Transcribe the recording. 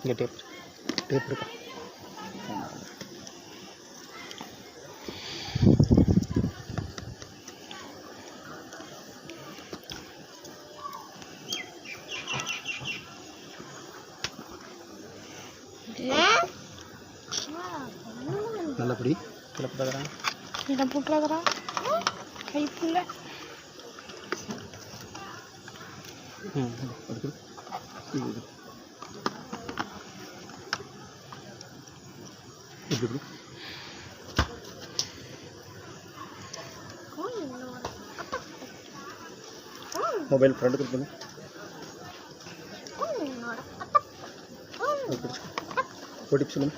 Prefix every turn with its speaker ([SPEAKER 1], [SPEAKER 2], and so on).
[SPEAKER 1] இங்கே டேப் இருக்கா? நல்லபடி இடம் போட்டுறான் கைப்புள்ள. மொபைல் ஃப்ரெண்டு கொடுப்பேன். ஓடிபி சொல்லுங்க.